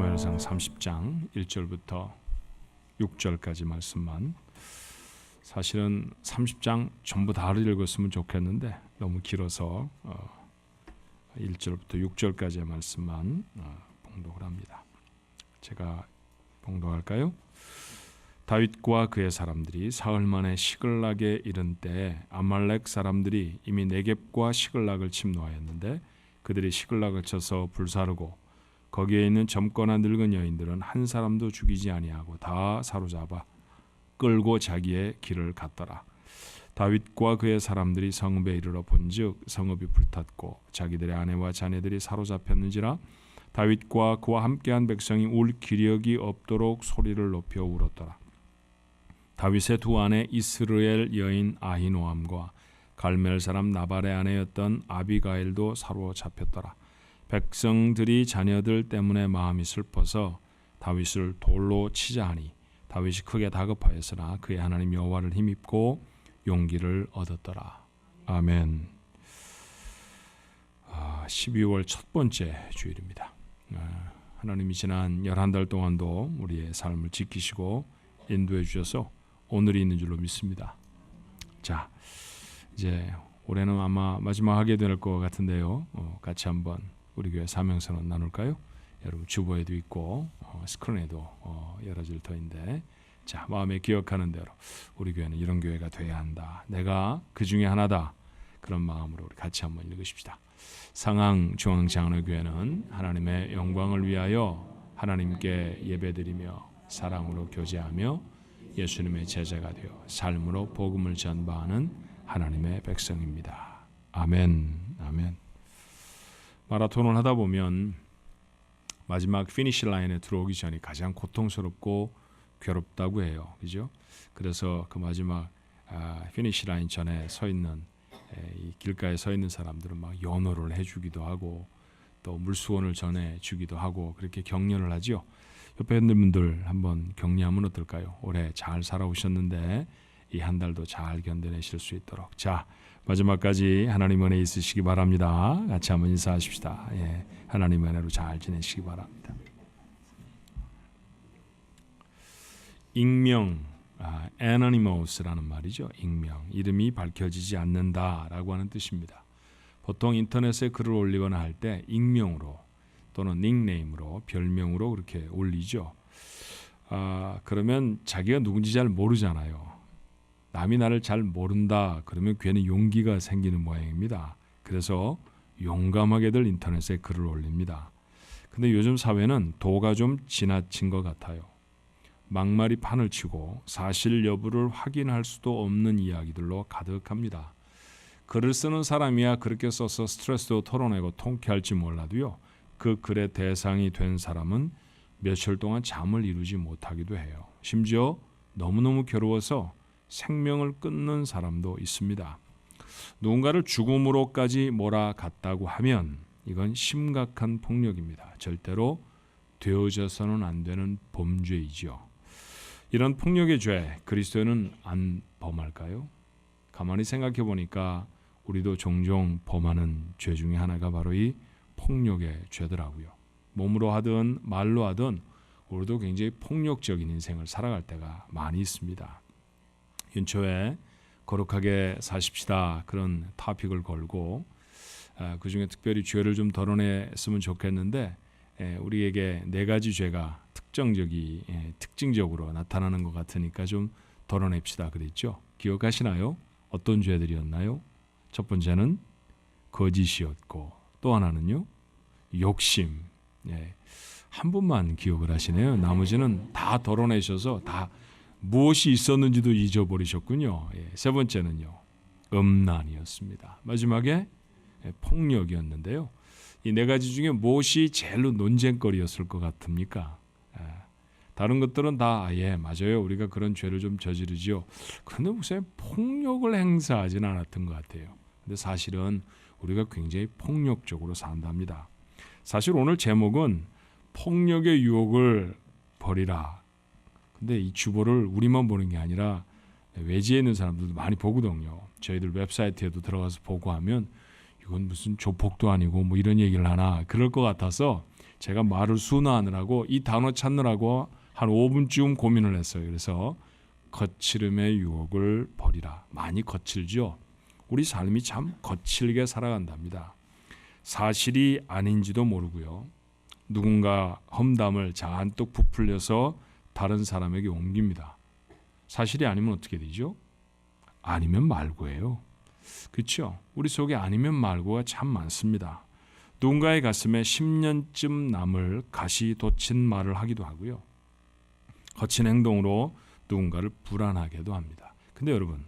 사무엘상 30장 1절부터 6절까지 말씀만. 사실은 30장 전부 다 읽었으면 좋겠는데 너무 길어서 1절부터 6절까지의 말씀만 봉독을 합니다. 제가 봉독할까요? 다윗과 그의 사람들이 사흘 만에 시글락에 이른 때 아말렉 사람들이 이미 네겝과 시글락을 침노하였는데 그들이 시글락을 쳐서 불사르고 거기에 있는 젊거나 늙은 여인들은 한 사람도 죽이지 아니하고 다 사로잡아 끌고 자기의 길을 갔더라. 다윗과 그의 사람들이 성읍에 이르러 본즉 성읍이 불탔고 자기들의 아내와 자녀들이 사로잡혔는지라 다윗과 그와 함께한 백성이 울 기력이 없도록 소리를 높여 울었더라. 다윗의 두 아내 이스르엘 여인 아히노암과 갈멜 사람 나발의 아내였던 아비가일도 사로잡혔더라. 백성들이 자녀들 때문에 마음이 슬퍼서 다윗을 돌로 치자 하니 다윗이 크게 다급하였으나 그의 하나님 여호와를 힘입고 용기를 얻었더라. 아멘. 12월 첫 번째 주일입니다. 하나님이 지난 11달 동안도 우리의 삶을 지키시고 인도해 주셔서 오늘이 있는 줄로 믿습니다. 자, 이제 올해는 아마 마지막 하게 될 것 같은데요. 같이 한번 우리 교회 사명선언 나눌까요? 여러분 주보에도 있고 스크린에도 열어질 터인데, 자, 마음에 기억하는 대로 우리 교회는 이런 교회가 돼야 한다. 내가 그 중에 하나다. 그런 마음으로 우리 같이 한번 읽으십시다. 상항중앙장로교회는 하나님의 영광을 위하여 하나님께 예배드리며 사랑으로 교제하며 예수님의 제자가 되어 삶으로 복음을 전파하는 하나님의 백성입니다. 아멘. 아멘. 마라톤을 하다 보면 마지막 피니시 라인에 들어오기 전이 가장 고통스럽고 괴롭다고 해요. 그죠? 그래서 그 마지막 피니시 라인 전에 서 있는 이 길가에 서 있는 사람들은 막 연호를 해주기도 하고 또 물수건을 전해주기도 하고 그렇게 격려를 하죠. 옆에 있는 분들 한번 격려하면 어떨까요? 올해 잘 살아오셨는데 이 한 달도 잘 견뎌내실 수 있도록. 자, 마지막까지 하나님 은혜 있으시기 바랍니다. 같이 한번 인사하십시다. 예, 하나님 은혜로 잘 지내시기 바랍니다. 익명, anonymous라는 말이죠. 익명, 이름이 밝혀지지 않는다라고 하는 뜻입니다. 보통 인터넷에 글을 올리거나 할 때 익명으로 또는 닉네임으로, 별명으로 그렇게 올리죠. 그러면 자기가 누군지 잘 모르잖아요. 남이 나를 잘 모른다 그러면 괜히 용기가 생기는 모양입니다. 그래서 용감하게들 인터넷에 글을 올립니다. 근데 요즘 사회는 도가 좀 지나친 것 같아요. 막말이 판을 치고 사실 여부를 확인할 수도 없는 이야기들로 가득합니다. 글을 쓰는 사람이야 그렇게 써서 스트레스도 털어내고 통쾌할지 몰라도요. 그 글의 대상이 된 사람은 며칠 동안 잠을 이루지 못하기도 해요. 심지어 너무너무 괴로워서 생명을 끊는 사람도 있습니다. 누군가를 죽음으로까지 몰아갔다고 하면 이건 심각한 폭력입니다. 절대로 되어져서는 안 되는 범죄이죠. 이런 폭력의 죄 그리스도인은 안 범할까요? 가만히 생각해 보니까 우리도 종종 범하는 죄 중에 하나가 바로 이 폭력의 죄더라고요. 몸으로 하든 말로 하든 우리도 굉장히 폭력적인 인생을 살아갈 때가 많이 있습니다. 연초에 거룩하게 사십시다 그런 토픽을 걸고 그중에 특별히 죄를 좀 덜어냈으면 좋겠는데 우리에게 네 가지 죄가 특징적으로 나타나는 것 같으니까 좀 덜어냅시다 그랬죠. 기억하시나요? 어떤 죄들이었나요? 첫 번째는 거짓이었고 또 하나는요 욕심. 한 분만 기억을 하시네요. 나머지는 다 덜어내셔서 다 무엇이 있었는지도 잊어버리셨군요. 세 번째는요 음란이었습니다. 마지막에 폭력이었는데요. 이 네 가지 중에 무엇이 제일로 논쟁거리였을 것 같습니까? 다른 것들은 다 맞아요. 우리가 그런 죄를 좀 저지르죠. 그런데 무슨 폭력을 행사하지는 않았던 것 같아요. 근데 사실은 우리가 굉장히 폭력적으로 산답니다. 사실 오늘 제목은 폭력의 유혹을 버리라. 근데 이 주보를 우리만 보는 게 아니라 외지에 있는 사람들도 많이 보거든요. 저희들 웹사이트에도 들어가서 보고 하면 이건 무슨 조폭도 아니고 뭐 이런 얘기를 하나 그럴 것 같아서 제가 말을 순화하느라고 이 단어 찾느라고 한 5분쯤 고민을 했어요. 그래서 거칠음의 유혹을 버리라. 많이 거칠죠. 우리 삶이 참 거칠게 살아간답니다. 사실이 아닌지도 모르고요. 누군가 험담을 잔뜩 부풀려서 다른 사람에게 옮깁니다. 사실이 아니면 어떻게 되죠? 아니면 말고예요. 그렇죠? 우리 속에 아니면 말고가 참 많습니다. 누군가의 가슴에 10년쯤 남을 가시 돋친 말을 하기도 하고요. 거친 행동으로 누군가를 불안하게도 합니다. 근데 여러분,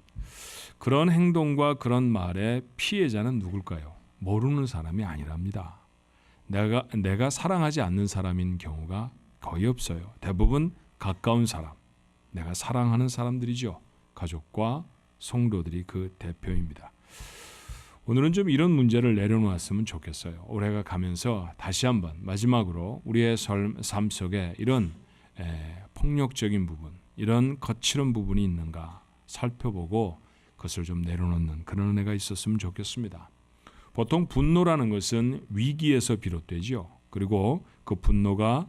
그런 행동과 그런 말의 피해자는 누굴까요? 모르는 사람이 아니랍니다. 내가 사랑하지 않는 사람인 경우가 거의 없어요. 대부분 가까운 사람, 내가 사랑하는 사람들이죠. 가족과 성도들이 그 대표입니다. 오늘은 좀 이런 문제를 내려놓았으면 좋겠어요. 올해가 가면서 다시 한번 마지막으로 우리의 삶 속에 이런 폭력적인 부분, 이런 거칠은 부분이 있는가 살펴보고 그것을 좀 내려놓는 그런 은혜가 있었으면 좋겠습니다. 보통 분노라는 것은 위기에서 비롯되죠. 그리고 그 분노가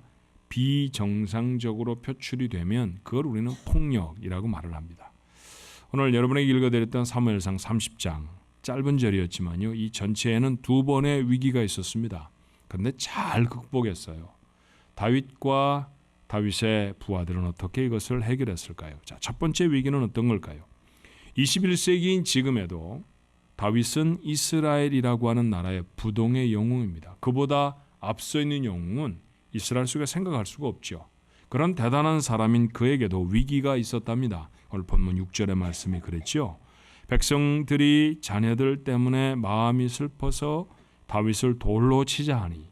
비정상적으로 표출이 되면 그걸 우리는 폭력이라고 말을 합니다. 오늘 여러분에게 읽어드렸던 사무엘상 30장 짧은 절이었지만요. 이 전체에는 두 번의 위기가 있었습니다. 그런데 잘 극복했어요. 다윗과 다윗의 부하들은 어떻게 이것을 해결했을까요? 자, 첫 번째 위기는 어떤 걸까요? 21세기인 지금에도 다윗은 이스라엘이라고 하는 나라의 부동의 영웅입니다. 그보다 앞서 있는 영웅은 이스라엘 속에 생각할 수가 없죠. 그런 대단한 사람인 그에게도 위기가 있었답니다. 오늘 본문 6절의 말씀이 그랬죠. 백성들이 자녀들 때문에 마음이 슬퍼서 다윗을 돌로 치자 하니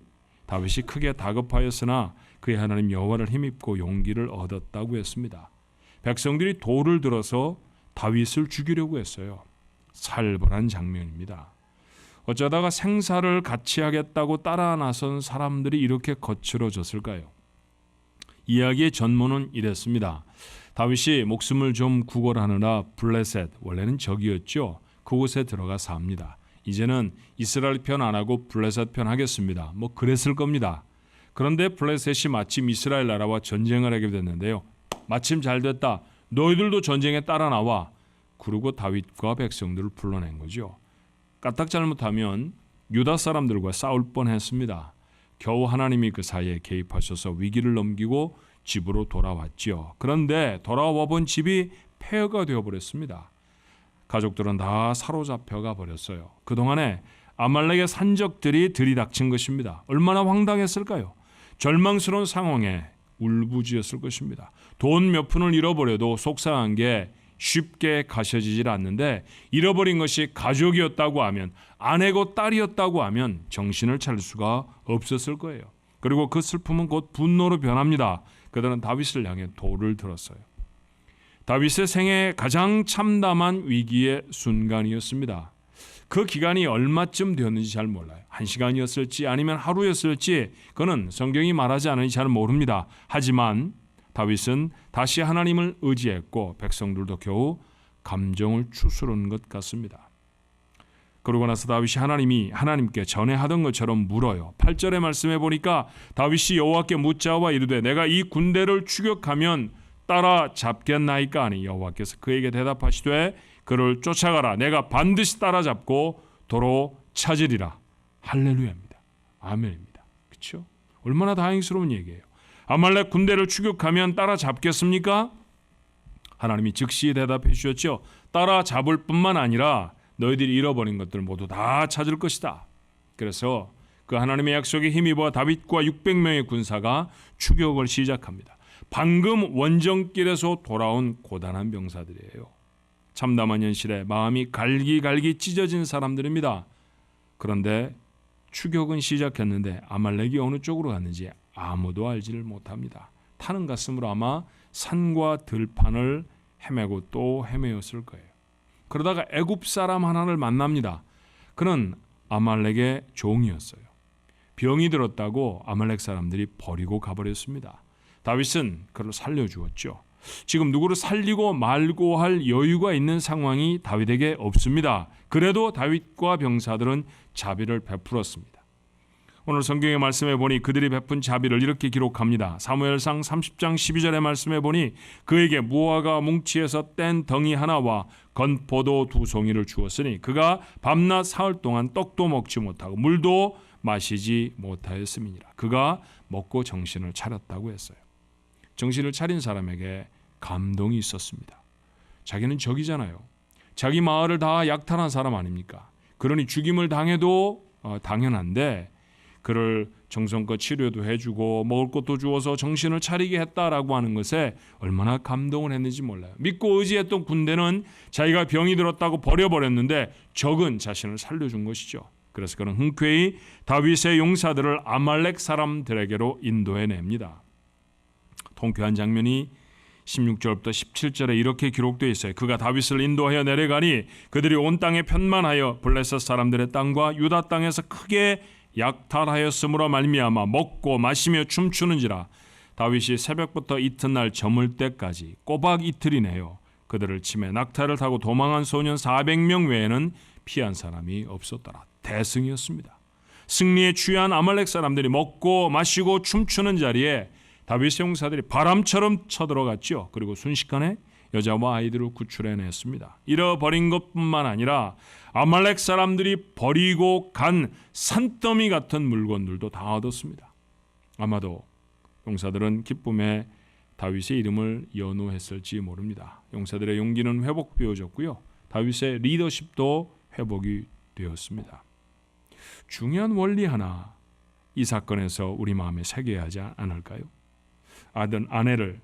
다윗이 크게 다급하였으나 그의 하나님 여호와를 힘입고 용기를 얻었다고 했습니다. 백성들이 돌을 들어서 다윗을 죽이려고 했어요. 살벌한 장면입니다. 어쩌다가 생사를 같이 하겠다고 따라 나선 사람들이 이렇게 거칠어졌을까요? 이야기의 전모는 이랬습니다. 다윗이 목숨을 좀 구걸하느라 블레셋, 원래는 적이었죠. 그곳에 들어가 삽니다. 이제는 이스라엘 편 안 하고 블레셋 편 하겠습니다. 뭐 그랬을 겁니다. 그런데 블레셋이 마침 이스라엘 나라와 전쟁을 하게 됐는데요. 마침 잘 됐다. 너희들도 전쟁에 따라 나와. 그러고 다윗과 백성들을 불러낸 거죠. 까딱 잘못하면 유다 사람들과 싸울 뻔했습니다. 겨우 하나님이 그 사이에 개입하셔서 위기를 넘기고 집으로 돌아왔죠. 그런데 돌아와 본 집이 폐허가 되어버렸습니다. 가족들은 다 사로잡혀가 버렸어요. 그동안에 아말렉의 산적들이 들이닥친 것입니다. 얼마나 황당했을까요? 절망스러운 상황에 울부짖었을 것입니다. 돈 몇 푼을 잃어버려도 속상한 게 쉽게 가셔지질 않는데 잃어버린 것이 가족이었다고 하면 아내고 딸이었다고 하면 정신을 차릴 수가 없었을 거예요. 그리고 그 슬픔은 곧 분노로 변합니다. 그들은 다윗을 향해 돌을 들었어요. 다윗의 생애 가장 참담한 위기의 순간이었습니다. 그 기간이 얼마쯤 되었는지 잘 몰라요. 1시간이었을지 아니면 하루였을지 그는 성경이 말하지 않으니 잘 모릅니다. 하지만 다윗은 다시 하나님을 의지했고 백성들도 겨우 감정을 추스른 것 같습니다. 그러고 나서 다윗이 하나님께 전에 하던 것처럼 물어요. 8절의 말씀에 보니까 다윗이 여호와께 묻자와 이르되 내가 이 군대를 추격하면 따라잡겠나이까 하니 여호와께서 그에게 대답하시되 그를 쫓아가라. 내가 반드시 따라잡고 도로 찾으리라. 할렐루야입니다. 아멘입니다. 그렇죠? 얼마나 다행스러운 얘기예요. 아말렉 군대를 추격하면 따라잡겠습니까? 하나님이 즉시 대답해 주셨죠. 따라잡을 뿐만 아니라 너희들이 잃어버린 것들 모두 다 찾을 것이다. 그래서 그 하나님의 약속에 힘입어 다윗과 600명의 군사가 추격을 시작합니다. 방금 원정길에서 돌아온 고단한 병사들이에요. 참담한 현실에 마음이 갈기갈기 찢어진 사람들입니다. 그런데 추격은 시작했는데 아말렉이 어느 쪽으로 갔는지 아무도 알지를 못합니다. 타는 가슴으로 아마 산과 들판을 헤매고 또 헤매었을 거예요. 그러다가 애굽 사람 하나를 만납니다. 그는 아말렉의 종이었어요. 병이 들었다고 아말렉 사람들이 버리고 가버렸습니다. 다윗은 그를 살려주었죠. 지금 누구를 살리고 말고 할 여유가 있는 상황이 다윗에게 없습니다. 그래도 다윗과 병사들은 자비를 베풀었습니다. 오늘 성경의 말씀에 보니 그들이 베푼 자비를 이렇게 기록합니다. 사무엘상 30장 12절의 말씀에 보니 그에게 무화과 뭉치에서 뗀 덩이 하나와 건포도 2송이를 주었으니 그가 밤낮 사흘 동안 떡도 먹지 못하고 물도 마시지 못하였음이니라. 그가 먹고 정신을 차렸다고 했어요. 정신을 차린 사람에게 감동이 있었습니다. 자기는 적이잖아요. 자기 마을을 다 약탈한 사람 아닙니까? 그러니 죽임을 당해도 당연한데 그를 정성껏 치료도 해주고 먹을 것도 주어서 정신을 차리게 했다라고 하는 것에 얼마나 감동을 했는지 몰라요. 믿고 의지했던 군대는 자기가 병이 들었다고 버려버렸는데 적은 자신을 살려준 것이죠. 그래서 그는 흔쾌히 다윗의 용사들을 아말렉 사람들에게로 인도해냅니다. 통쾌한 장면이 16절부터 17절에 이렇게 기록되어 있어요. 그가 다윗을 인도하여 내려가니 그들이 온 땅에 편만하여 블레셋 사람들의 땅과 유다 땅에서 크게 약탈하였으므로 말미암아 먹고 마시며 춤추는지라. 다윗이 새벽부터 이튿날 저물 때까지 꼬박 이틀이네요. 그들을 치매 낙타를 타고 도망한 소년 400명 외에는 피한 사람이 없었더라. 대승이었습니다. 승리에 취한 아말렉 사람들이 먹고 마시고 춤추는 자리에 다윗의 용사들이 바람처럼 쳐들어갔죠. 그리고 순식간에 여자와 아이들을 구출해냈습니다. 잃어버린 것뿐만 아니라 아말렉 사람들이 버리고 간 산더미 같은 물건들도 다 얻었습니다. 아마도 용사들은 기쁨에 다윗의 이름을 연호했을지 모릅니다. 용사들의 용기는 회복되어졌고요. 다윗의 리더십도 회복이 되었습니다. 중요한 원리 하나 이 사건에서 우리 마음에 새겨야 하지 않을까요? 아내를,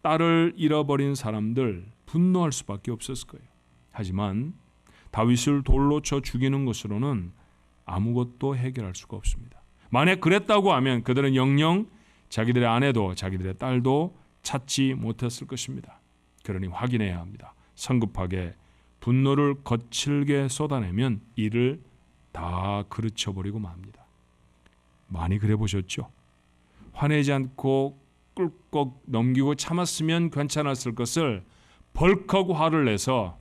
딸을 잃어버린 사람들 분노할 수밖에 없었을 거예요. 하지만 다윗을 돌로 쳐 죽이는 것으로는 아무것도 해결할 수가 없습니다. 만약 그랬다고 하면 그들은 영영 자기들의 아내도 자기들의 딸도 찾지 못했을 것입니다. 그러니 확인해야 합니다. 성급하게 분노를 거칠게 쏟아내면 이를 다 그르쳐버리고 맙니다. 많이 그래 보셨죠? 화내지 않고 꿀꺽 넘기고 참았으면 괜찮았을 것을 벌컥 화를 내서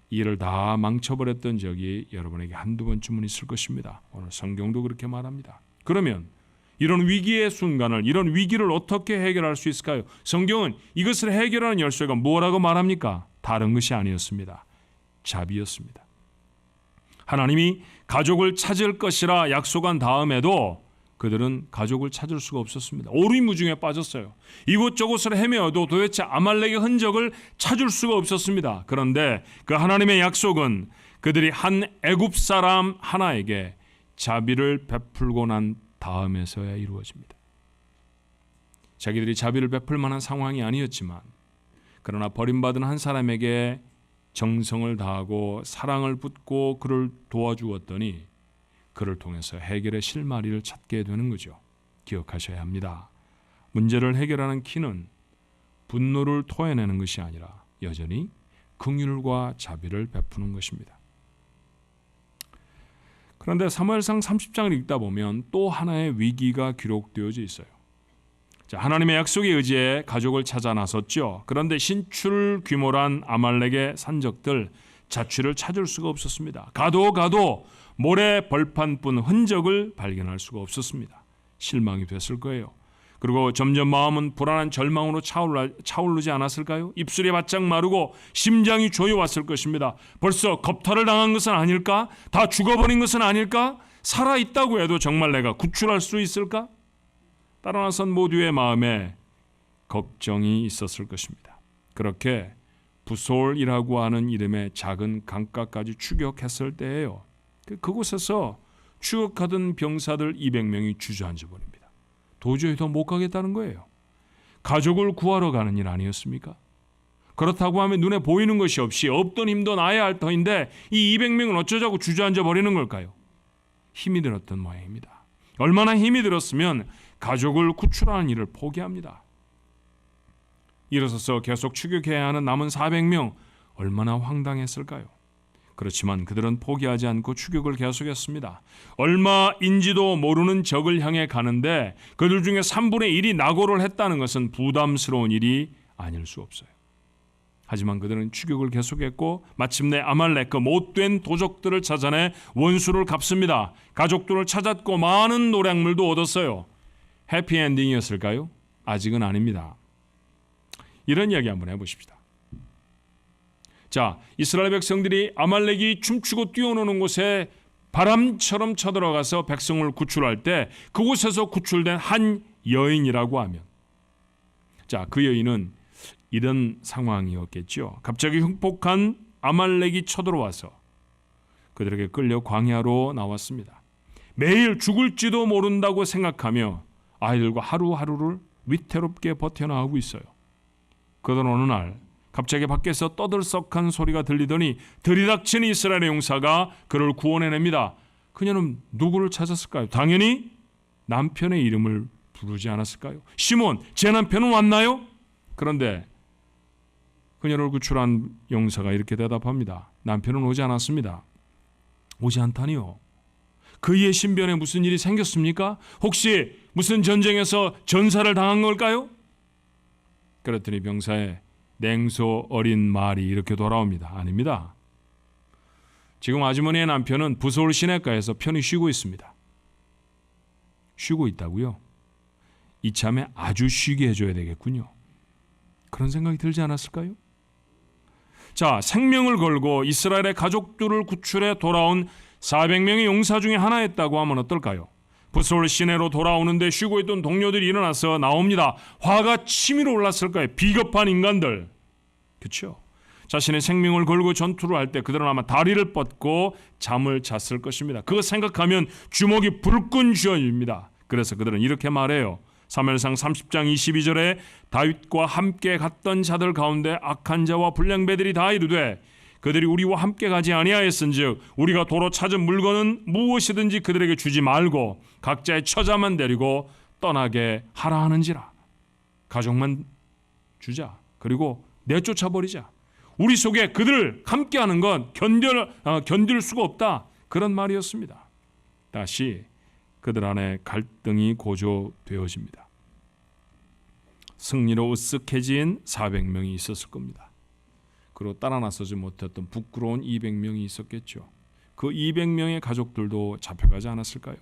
일을 다 망쳐버렸던 적이 여러분에게 한두 번쯤은 있을 것입니다. 오늘 성경도 그렇게 말합니다. 그러면 이런 위기의 순간을, 이런 위기를 어떻게 해결할 수 있을까요? 성경은 이것을 해결하는 열쇠가 뭐라고 말합니까? 다른 것이 아니었습니다. 자비였습니다. 하나님이 가족을 찾을 것이라 약속한 다음에도 그들은 가족을 찾을 수가 없었습니다. 오리무중에 빠졌어요. 이곳저곳을 헤매어도 도대체 아말렉의 흔적을 찾을 수가 없었습니다. 그런데 그 하나님의 약속은 그들이 한 애굽 사람 하나에게 자비를 베풀고 난 다음에서야 이루어집니다. 자기들이 자비를 베풀 만한 상황이 아니었지만 그러나 버림받은 한 사람에게 정성을 다하고 사랑을 붓고 그를 도와주었더니 그를 통해서 해결의 실마리를 찾게 되는 거죠. 기억하셔야 합니다. 문제를 해결하는 키는 분노를 토해내는 것이 아니라 여전히 긍휼과 자비를 베푸는 것입니다. 그런데 사무엘상 30장을 읽다 보면 또 하나의 위기가 기록되어져 있어요. 하나님의 약속에 의지해 가족을 찾아 나섰죠. 그런데 신출 귀몰한 아말렉의 산적들 자취를 찾을 수가 없었습니다. 가도 모래 벌판뿐 흔적을 발견할 수가 없었습니다. 실망이 됐을 거예요. 그리고 점점 마음은 불안한 절망으로 차오르지 않았을까요? 입술이 바짝 마르고 심장이 조여왔을 것입니다. 벌써 겁탈을 당한 것은 아닐까? 다 죽어버린 것은 아닐까? 살아있다고 해도 정말 내가 구출할 수 있을까? 따라 나선 모두의 마음에 걱정이 있었을 것입니다. 그렇게 부솔이라고 하는 이름의 작은 강가까지 추격했을 때예요. 그곳에서 추격하던 병사들 200명이 주저앉아 버립니다. 도저히 더 못 가겠다는 거예요. 가족을 구하러 가는 일 아니었습니까? 그렇다고 하면 눈에 보이는 것이 없이 없던 힘도 나야 할 터인데 이 200명은 어쩌자고 주저앉아 버리는 걸까요? 힘이 들었던 모양입니다. 얼마나 힘이 들었으면 가족을 구출하는 일을 포기합니다. 일어서서 계속 추격해야 하는 남은 400명, 얼마나 황당했을까요? 그렇지만 그들은 포기하지 않고 추격을 계속했습니다. 얼마인지도 모르는 적을 향해 가는데 그들 중에 3분의 1이 낙오를 했다는 것은 부담스러운 일이 아닐 수 없어요. 하지만 그들은 추격을 계속했고 마침내 아말렉 그 못된 도적들을 찾아내 원수를 갚습니다. 가족들을 찾았고 많은 노량물도 얻었어요. 해피엔딩이었을까요? 아직은 아닙니다. 이런 이야기 한번 해보십시다. 자, 이스라엘 백성들이 아말렉이 춤추고 뛰어노는 곳에 바람처럼 쳐들어가서 백성을 구출할 때 그곳에서 구출된 한 여인이라고 하면, 자, 그 여인은 이런 상황이었겠죠. 갑자기 흉폭한 아말렉이 쳐들어와서 그들에게 끌려 광야로 나왔습니다. 매일 죽을지도 모른다고 생각하며 아이들과 하루하루를 위태롭게 버텨나가고 있어요. 그러던 어느 날 갑자기 밖에서 떠들썩한 소리가 들리더니 들이닥친 이스라엘의 용사가 그를 구원해냅니다. 그녀는 누구를 찾았을까요? 당연히 남편의 이름을 부르지 않았을까요? 시몬, 제 남편은 왔나요? 그런데 그녀를 구출한 용사가 이렇게 대답합니다. 남편은 오지 않았습니다. 오지 않다니요? 그의 신변에 무슨 일이 생겼습니까? 혹시 무슨 전쟁에서 전사를 당한 걸까요? 그랬더니 병사의 냉소 어린 말이 이렇게 돌아옵니다. 아닙니다. 지금 아주머니의 남편은 부서울 시내가에서 편히 쉬고 있습니다. 쉬고 있다고요? 이참에 아주 쉬게 해줘야 되겠군요. 그런 생각이 들지 않았을까요? 자, 생명을 걸고 이스라엘의 가족들을 구출해 돌아온 400명의 용사 중에 하나였다고 하면 어떨까요? 부서울 시내로 돌아오는데 쉬고 있던 동료들이 일어나서 나옵니다. 화가 치밀어 올랐을 거예요. 비겁한 인간들. 그렇죠? 자신의 생명을 걸고 전투를 할 때 그들은 아마 다리를 뻗고 잠을 잤을 것입니다. 그거 생각하면 주먹이 불끈 쥐어집니다. 그래서 그들은 이렇게 말해요. 사무엘상 30장 22절에 다윗과 함께 갔던 자들 가운데 악한 자와 불량배들이 다 이르되 그들이 우리와 함께 가지 아니하였은즉 우리가 도로 찾은 물건은 무엇이든지 그들에게 주지 말고 각자의 처자만 데리고 떠나게 하라 하는지라. 가족만 주자. 그리고 내쫓아버리자. 우리 속에 그들을 함께하는 건 견딜 수가 없다. 그런 말이었습니다. 다시 그들 안에 갈등이 고조되어집니다. 승리로 으쓱해진 400명이 있었을 겁니다. 그리고 따라 나서지 못했던 부끄러운 200명이 있었겠죠. 그 200명의 가족들도 잡혀가지 않았을까요?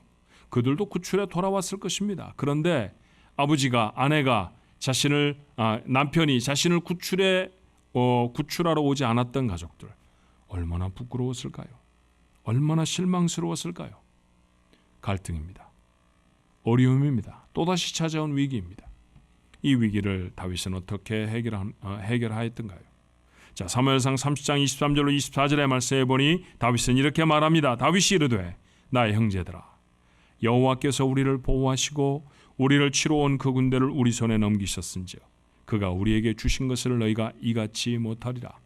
그들도 구출에 돌아왔을 것입니다. 그런데 아버지가, 아내가 남편이 자신을 구출하러 오지 않았던 가족들, 얼마나 부끄러웠을까요? 얼마나 실망스러웠을까요? 갈등입니다. 어려움입니다. 또다시 찾아온 위기입니다. 이 위기를 다윗은 어떻게 해결하였던가요? 자, 사무엘상 30장 23절로 24절의 말씀에 보니 다윗은 이렇게 말합니다. 다윗이 이르되 나의 형제들아, 여호와께서 우리를 보호하시고 우리를 치러 온 그 군대를 우리 손에 넘기셨은즉 그가 우리에게 주신 것을 너희가 이같이 못하리라.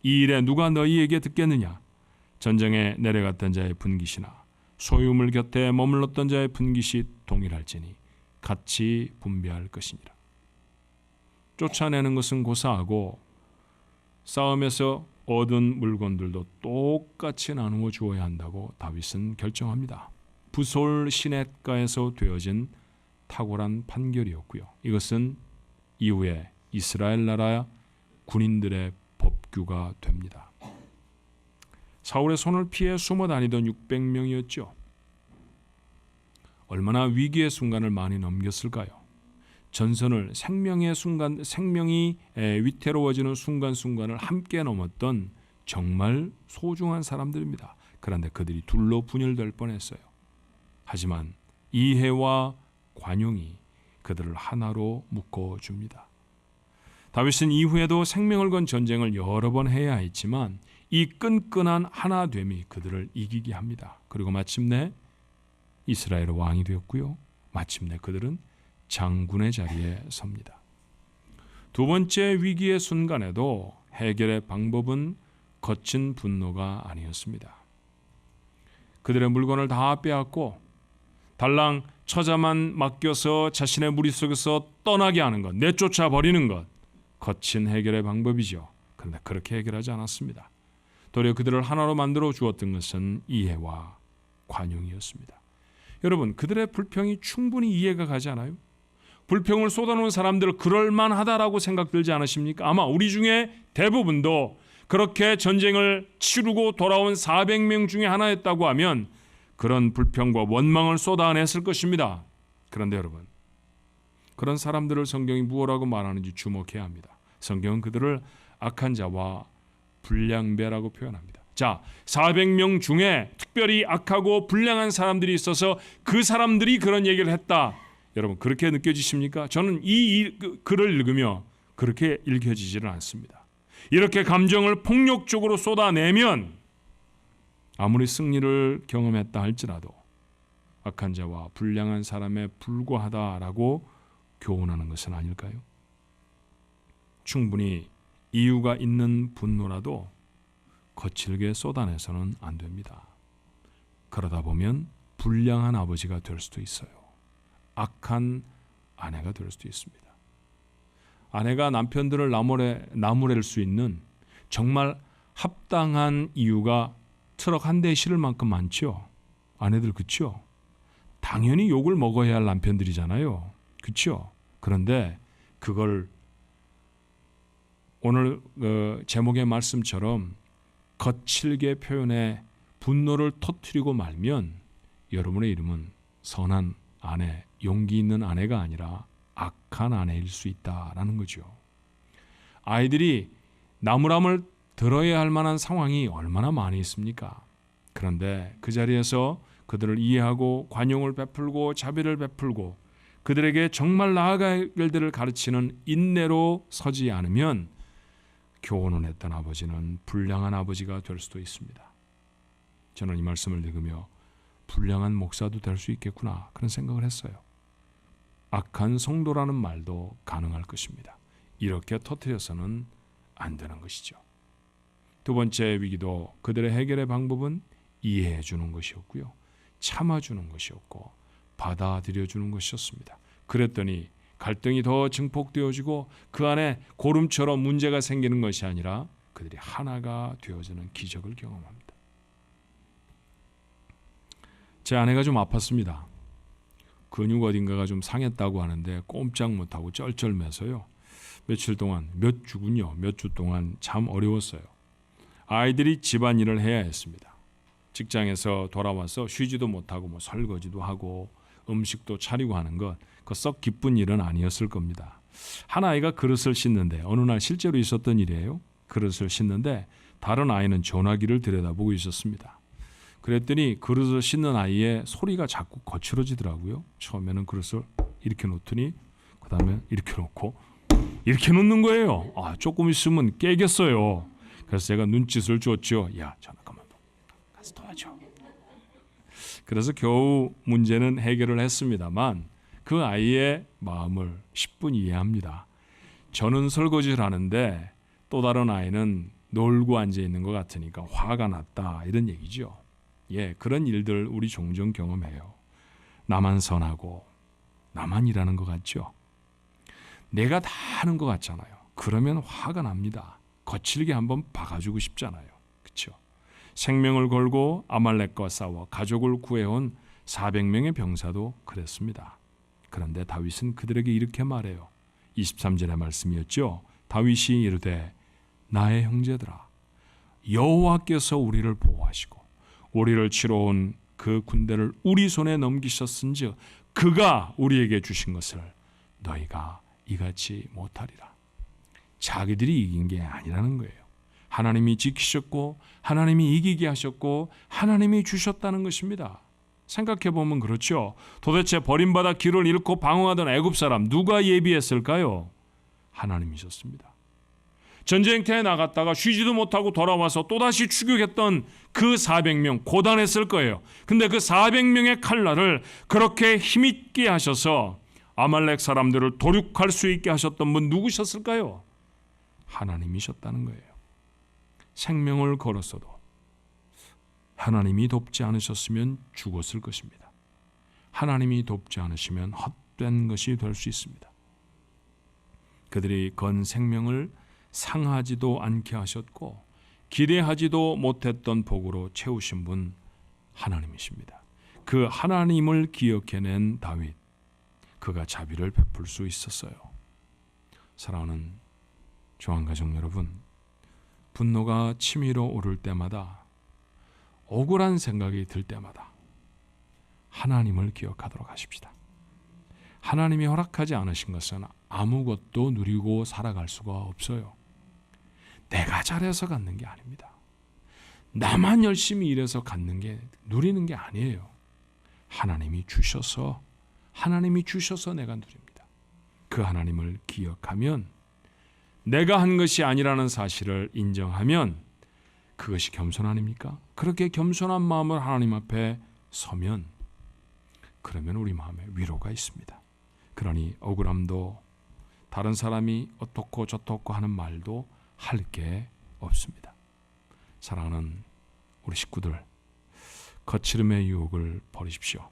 이 일에 누가 너희에게 듣겠느냐? 전쟁에 내려갔던 자의 분깃이나 소유물 곁에 머물렀던 자의 분깃이 동일할지니 같이 분배할 것이니라. 쫓아내는 것은 고사하고 싸움에서 얻은 물건들도 똑같이 나누어 주어야 한다고 다윗은 결정합니다. 부솔 시냇가에서 되어진 탁월한 판결이었고요. 이것은 이후에 이스라엘 나라 군인들의 법규가 됩니다. 사울의 손을 피해 숨어 다니던 600명이었죠. 얼마나 위기의 순간을 많이 넘겼을까요? 전선을 생명이 위태로워지는 순간순간을 함께 넘었던 정말 소중한 사람들입니다. 그런데 그들이 둘로 분열될 뻔했어요. 하지만 이해와 관용이 그들을 하나로 묶어줍니다. 다윗은 이후에도 생명을 건 전쟁을 여러 번 해야 했지만 이 끈끈한 하나됨이 그들을 이기게 합니다. 그리고 마침내 이스라엘의 왕이 되었고요. 마침내 그들은 장군의 자리에 섭니다. 두 번째 위기의 순간에도 해결의 방법은 거친 분노가 아니었습니다. 그들의 물건을 다 빼앗고 달랑 처자만 맡겨서 자신의 무리 속에서 떠나게 하는 것, 내쫓아 버리는 것, 거친 해결의 방법이죠. 그런데 그렇게 해결하지 않았습니다. 도리어 그들을 하나로 만들어 주었던 것은 이해와 관용이었습니다. 여러분, 그들의 불평이 충분히 이해가 가지 않아요? 불평을 쏟아놓은 사람들 그럴만하다라고 생각 들지 않으십니까? 아마 우리 중에 대부분도 그렇게 전쟁을 치르고 돌아온 400명 중에 하나였다고 하면 그런 불평과 원망을 쏟아냈을 것입니다. 그런데 여러분, 그런 사람들을 성경이 무엇라고 말하는지 주목해야 합니다. 성경은 그들을 악한 자와 불량배라고 표현합니다. 자, 400명 중에 특별히 악하고 불량한 사람들이 있어서 그 사람들이 그런 얘기를 했다. 여러분, 그렇게 느껴지십니까? 저는 이 글을 읽으며 그렇게 읽혀지지는 않습니다. 이렇게 감정을 폭력적으로 쏟아내면 아무리 승리를 경험했다 할지라도 악한 자와 불량한 사람에 불과하다라고 교훈하는 것은 아닐까요? 충분히 이유가 있는 분노라도 거칠게 쏟아내서는 안 됩니다. 그러다 보면 불량한 아버지가 될 수도 있어요. 악한 아내가 될 수도 있습니다. 아내가 남편들을 나무랄 수 있는 정말 합당한 이유가 트럭 한 대에 실을 만큼 많죠. 아내들 그렇죠? 당연히 욕을 먹어야 할 남편들이잖아요. 그렇죠? 그런데 그걸 오늘 제목의 말씀처럼 거칠게 표현해 분노를 터뜨리고 말면 여러분의 이름은 선한 아내, 용기 있는 아내가 아니라 악한 아내일 수 있다라는 거죠. 아이들이 나무람을 들어야 할 만한 상황이 얼마나 많이 있습니까? 그런데 그 자리에서 그들을 이해하고 관용을 베풀고 자비를 베풀고 그들에게 정말 나아갈 일들을 가르치는 인내로 서지 않으면 교훈을 했던 아버지는 불량한 아버지가 될 수도 있습니다. 저는 이 말씀을 읽으며 불량한 목사도 될 수 있겠구나 그런 생각을 했어요. 악한 성도라는 말도 가능할 것입니다. 이렇게 터뜨려서는 안 되는 것이죠. 두 번째 위기도 그들의 해결의 방법은 이해해 주는 것이었고요. 참아주는 것이었고 받아들여주는 것이었습니다. 그랬더니 갈등이 더 증폭되어지고 그 안에 고름처럼 문제가 생기는 것이 아니라 그들이 하나가 되어지는 기적을 경험합니다. 제 아내가 좀 아팠습니다. 근육 어딘가가 좀 상했다고 하는데 꼼짝 못하고 쩔쩔매서요. 며칠 동안, 몇 주 동안 참 어려웠어요. 아이들이 집안일을 해야 했습니다. 직장에서 돌아와서 쉬지도 못하고 설거지도 하고 음식도 차리고 하는 것, 그 썩 기쁜 일은 아니었을 겁니다. 한 아이가 그릇을 씻는데 어느 날 실제로 있었던 일이에요. 그릇을 씻는데 다른 아이는 전화기를 들여다보고 있었습니다. 그랬더니 그릇을 씻는 아이의 소리가 자꾸 거칠어지더라고요. 처음에는 그릇을 이렇게 놓더니 그 다음에 이렇게 놓고 이렇게 놓는 거예요. 조금 있으면 깨겠어요. 그래서 제가 눈짓을 줬죠. 야, 잠깐만 가서 도와줘. 그래서 겨우 문제는 해결을 했습니다만 그 아이의 마음을 10분 이해합니다. 저는 설거지를 하는데 또 다른 아이는 놀고 앉아 있는 것 같으니까 화가 났다 이런 얘기죠. 예, 그런 일들 우리 종종 경험해요. 나만 선하고 나만 일하는 것 같죠. 내가 다 하는 것 같잖아요. 그러면 화가 납니다. 거칠게 한번 박아주고 싶잖아요. 그렇죠? 생명을 걸고 아말렉과 싸워 가족을 구해온 400명의 병사도 그랬습니다. 그런데 다윗은 그들에게 이렇게 말해요. 23절의 말씀이었죠. 다윗이 이르되 나의 형제들아 여호와께서 우리를 보호하시고 우리를 치러 온 그 군대를 우리 손에 넘기셨은즉 그가 우리에게 주신 것을 너희가 이같이 못하리라. 자기들이 이긴 게 아니라는 거예요. 하나님이 지키셨고 하나님이 이기게 하셨고 하나님이 주셨다는 것입니다. 생각해보면 그렇죠. 도대체 버림받아 길을 잃고 방황하던 애굽 사람 누가 예비했을까요? 하나님이셨습니다. 전쟁터에 나갔다가 쉬지도 못하고 돌아와서 또다시 추격했던 그 400명 고단했을 거예요. 근데 그 400명의 칼날을 그렇게 힘있게 하셔서 아말렉 사람들을 도륙할 수 있게 하셨던 분 누구셨을까요? 하나님이셨다는 거예요. 생명을 걸었어도 하나님이 돕지 않으셨으면 죽었을 것입니다. 하나님이 돕지 않으시면 헛된 것이 될 수 있습니다. 그들이 건 생명을 상하지도 않게 하셨고 기대하지도 못했던 복으로 채우신 분 하나님이십니다. 그 하나님을 기억해낸 다윗, 그가 자비를 베풀 수 있었어요. 사랑하는 조항가족 여러분, 분노가 치밀어 오를 때마다, 억울한 생각이 들 때마다 하나님을 기억하도록 하십시다. 하나님이 허락하지 않으신 것은 아무것도 누리고 살아갈 수가 없어요. 내가 잘해서 갖는 게 아닙니다. 나만 열심히 일해서 갖는 게, 누리는 게 아니에요. 하나님이 주셔서 내가 누립니다. 그 하나님을 기억하면, 내가 한 것이 아니라는 사실을 인정하면 그것이 겸손 아닙니까? 그렇게 겸손한 마음을 하나님 앞에 서면, 그러면 우리 마음에 위로가 있습니다. 그러니 억울함도, 다른 사람이 어떻고 저떻고 하는 말도 할 게 없습니다. 사랑하는 우리 식구들, 거칠음의 유혹을 버리십시오.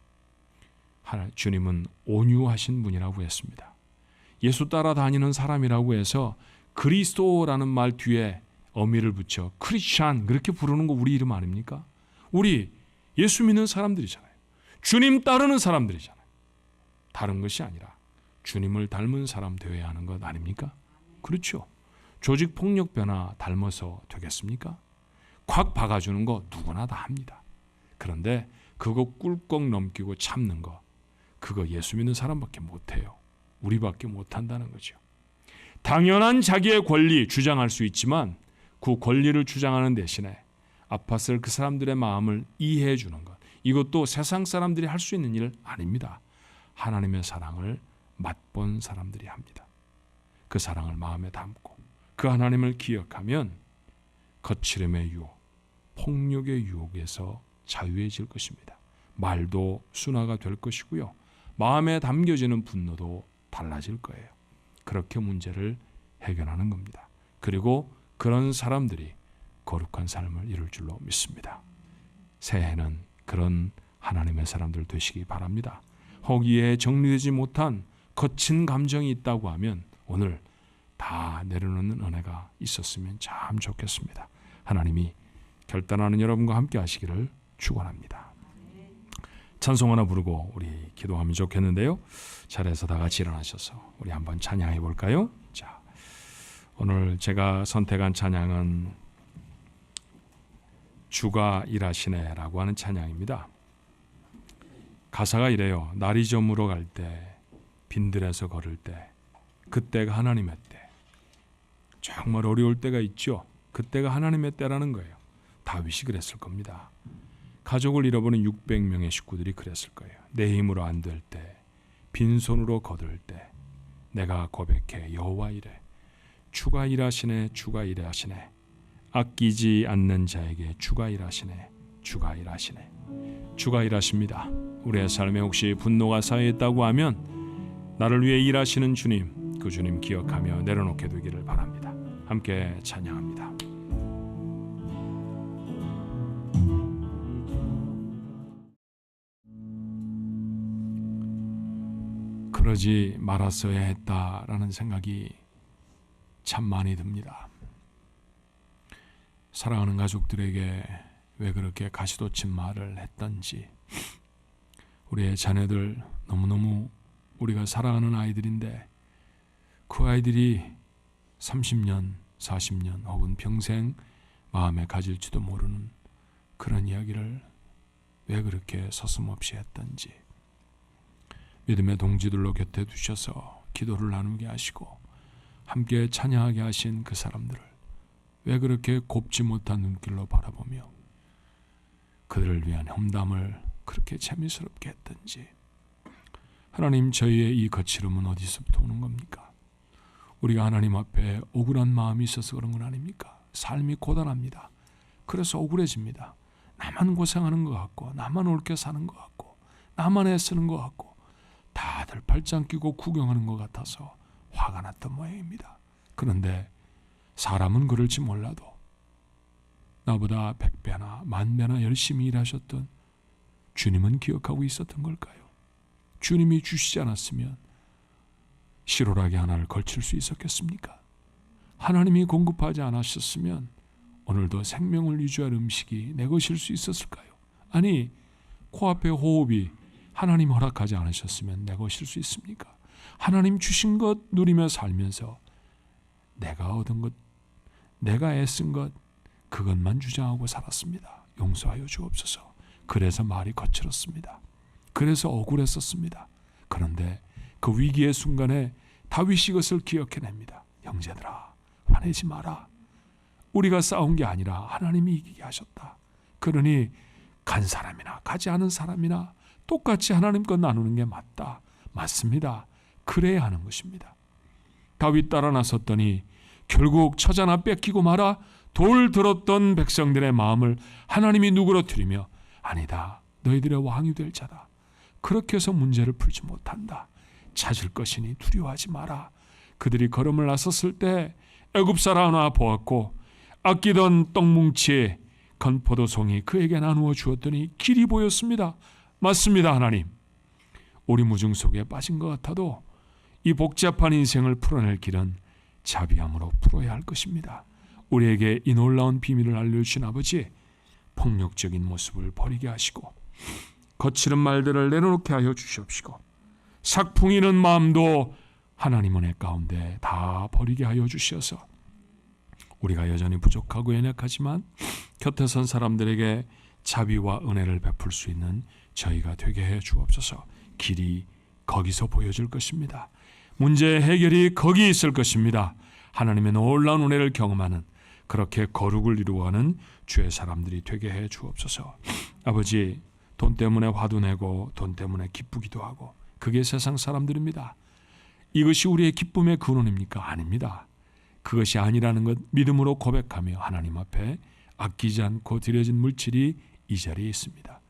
주님은 온유하신 분이라고 했습니다. 예수 따라다니는 사람이라고 해서 그리스도라는 말 뒤에 어미를 붙여 크리스찬 그렇게 부르는 거 우리 이름 아닙니까? 우리 예수 믿는 사람들이잖아요. 주님 따르는 사람들이잖아요. 다른 것이 아니라 주님을 닮은 사람 되어야 하는 것 아닙니까? 그렇죠. 조직폭력배나 닮아서 되겠습니까? 콱 박아주는 거 누구나 다 합니다. 그런데 그거 꿀꺽 넘기고 참는 거, 그거 예수 믿는 사람밖에 못해요. 우리밖에 못한다는 거죠. 당연한 자기의 권리 주장할 수 있지만 그 권리를 주장하는 대신에 아팠을 그 사람들의 마음을 이해해 주는 것, 이것도 세상 사람들이 할 수 있는 일 아닙니다. 하나님의 사랑을 맛본 사람들이 합니다. 그 사랑을 마음에 담고 그 하나님을 기억하면 거칠음의 유혹, 폭력의 유혹에서 자유해질 것입니다. 말도 순화가 될 것이고요. 마음에 담겨지는 분노도 달라질 거예요. 그렇게 문제를 해결하는 겁니다. 그리고 그런 사람들이 거룩한 삶을 이룰 줄로 믿습니다. 새해에는 그런 하나님의 사람들 되시기 바랍니다. 허기에 정리되지 못한 거친 감정이 있다고 하면 오늘 다 내려놓는 은혜가 있었으면 참 좋겠습니다. 하나님이 결단하는 여러분과 함께 하시기를 축원합니다. 찬송 하나 부르고 우리 기도하면 좋겠는데요. 자리에서 다 같이 일어나셔서 우리 한번 찬양해 볼까요? 자, 오늘 제가 선택한 찬양은 주가 일하시네라고 하는 찬양입니다. 가사가 이래요. 날이 저물어 갈 때, 빈들에서 걸을 때, 그때가 하나님의 때. 정말 어려울 때가 있죠. 그때가 하나님의 때라는 거예요. 다윗이 그랬을 겁니다. 가족을 잃어버린 600명의 식구들이 그랬을 거예요. 내 힘으로 안 될 때, 빈손으로 거둘 때 내가 고백해 여호와 이래. 주가 일하시네, 주가 일하시네. 아끼지 않는 자에게 주가 일하시네, 주가 일하시네. 주가 일하십니다. 우리의 삶에 혹시 분노가 쌓여있다고 하면 나를 위해 일하시는 주님, 그 주님 기억하며 내려놓게 되기를 바랍니다. 함께 찬양합니다. 그러지 말았어야 했다라는 생각이 참 많이 듭니다. 사랑하는 가족들에게 왜 그렇게 가시돋친 말을 했던지, 우리의 자녀들 너무너무 우리가 사랑하는 아이들인데 그 아이들이 30년, 40년 혹은 평생 마음에 가질지도 모르는 그런 이야기를 왜 그렇게 서슴없이 했던지, 믿음의 동지들로 곁에 두셔서 기도를 나누게 하시고 함께 찬양하게 하신 그 사람들을 왜 그렇게 곱지 못한 눈길로 바라보며 그들을 위한 험담을 그렇게 재미스럽게 했던지, 하나님, 저희의 이 거칠음은 어디서부터 오는 겁니까? 우리가 하나님 앞에 억울한 마음이 있어서 그런 건 아닙니까? 삶이 고단합니다. 그래서 억울해집니다. 나만 고생하는 것 같고, 나만 옳게 사는 것 같고, 나만 애쓰는 것 같고, 다들 팔짱 끼고 구경하는 것 같아서 화가 났던 모양입니다. 그런데 사람은 그럴지 몰라도 나보다 100배나 10,000배나 열심히 일하셨던 주님은 기억하고 있었던 걸까요? 주님이 주시지 않았으면 실오라기 하나를 걸칠 수 있었겠습니까? 하나님이 공급하지 않으셨으면 오늘도 생명을 유지할 음식이 내 것일 수 있었을까요? 아니, 코앞에 호흡이 하나님 허락하지 않으셨으면 내 것일 수 있습니까? 하나님 주신 것 누리며 살면서 내가 얻은 것, 내가 애쓴 것, 그것만 주장하고 살았습니다. 용서하여 주옵소서. 그래서 말이 거칠었습니다. 그래서 억울했었습니다. 그런데 그 위기의 순간에 다윗이 이것을 기억해냅니다. 형제들아, 화내지 마라. 우리가 싸운 게 아니라 하나님이 이기게 하셨다. 그러니 간 사람이나 가지 않은 사람이나 똑같이 하나님 것 나누는 게 맞다. 맞습니다. 그래야 하는 것입니다. 다윗 따라 나섰더니 결국 처자 하나 뺏기고 말아 돌 들었던 백성들의 마음을 하나님이 누그러뜨리며 아니다, 너희들의 왕이 될 자다. 그렇게 해서 문제를 풀지 못한다. 찾을 것이니 두려워하지 마라. 그들이 걸음을 나섰을 때 애굽사람 하나 보았고 아끼던 떡뭉치 건포도송이 그에게 나누어 주었더니 길이 보였습니다. 맞습니다. 하나님, 우리 무중 속에 빠진 것 같아도 이 복잡한 인생을 풀어낼 길은 자비함으로 풀어야 할 것입니다. 우리에게 이 놀라운 비밀을 알려주신 아버지, 폭력적인 모습을 버리게 하시고 거칠은 말들을 내려놓게 하여 주시옵시고 삭풍이는 마음도 하나님 은혜 가운데 다 버리게 하여 주시어서 우리가 여전히 부족하고 연약하지만 곁에 선 사람들에게 자비와 은혜를 베풀 수 있는 저희가 되게 해 주옵소서. 길이 거기서 보여줄 것입니다. 문제의 해결이 거기 있을 것입니다. 하나님의 놀라운 은혜를 경험하는, 그렇게 거룩을 이루어가는 주의 사람들이 되게 해 주옵소서. 아버지, 돈 때문에 화도 내고 돈 때문에 기쁘기도 하고 그게 세상 사람들입니다. 이것이 우리의 기쁨의 근원입니까? 아닙니다. 그것이 아니라는 것 믿음으로 고백하며 하나님 앞에 아끼지 않고 드려진 물질이 이 자리에 있습니다.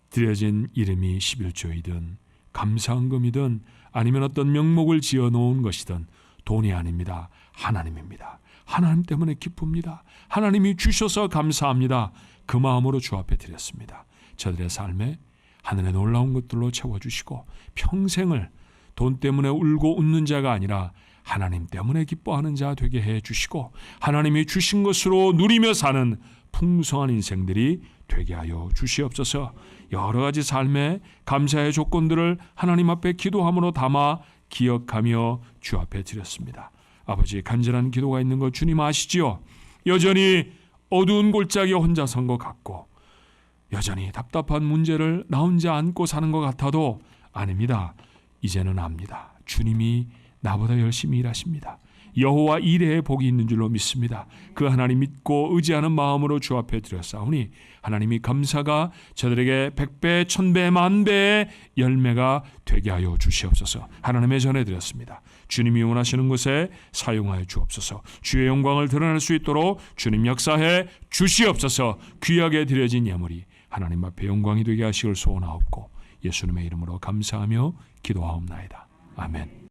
드려진 이름이 11조이든 감사헌금이든 아니면 어떤 명목을 지어놓은 것이든 돈이 아닙니다. 하나님입니다. 하나님 때문에 기쁩니다. 하나님이 주셔서 감사합니다. 그 마음으로 주 앞에 드렸습니다. 저들의 삶에 하늘의 놀라운 것들로 채워주시고 평생을 돈 때문에 울고 웃는 자가 아니라 하나님 때문에 기뻐하는 자 되게 해주시고 하나님이 주신 것으로 누리며 사는 풍성한 인생들이 되게 하여 주시옵소서. 여러 가지 삶의 감사의 조건들을 하나님 앞에 기도함으로 담아 기억하며 주 앞에 드렸습니다. 아버지, 간절한 기도가 있는 것 주님 아시지요? 여전히 어두운 골짜기에 혼자 선 것 같고 여전히 답답한 문제를 나 혼자 안고 사는 것 같아도 아닙니다. 이제는 압니다. 주님이 나보다 열심히 일하십니다. 여호와 이레의 복이 있는 줄로 믿습니다. 그 하나님 믿고 의지하는 마음으로 주 앞에 드렸사오니 하나님이 감사가 저들에게 100배, 1000배, 10,000배의 열매가 되게 하여 주시옵소서. 하나님의 전해드렸습니다. 주님이 원하시는 곳에 사용하여 주옵소서. 주의 영광을 드러낼 수 있도록 주님 역사해 주시옵소서. 귀하게 드려진 예물이 하나님 앞에 영광이 되게 하시길 소원하옵고 예수님의 이름으로 감사하며 기도하옵나이다. 아멘.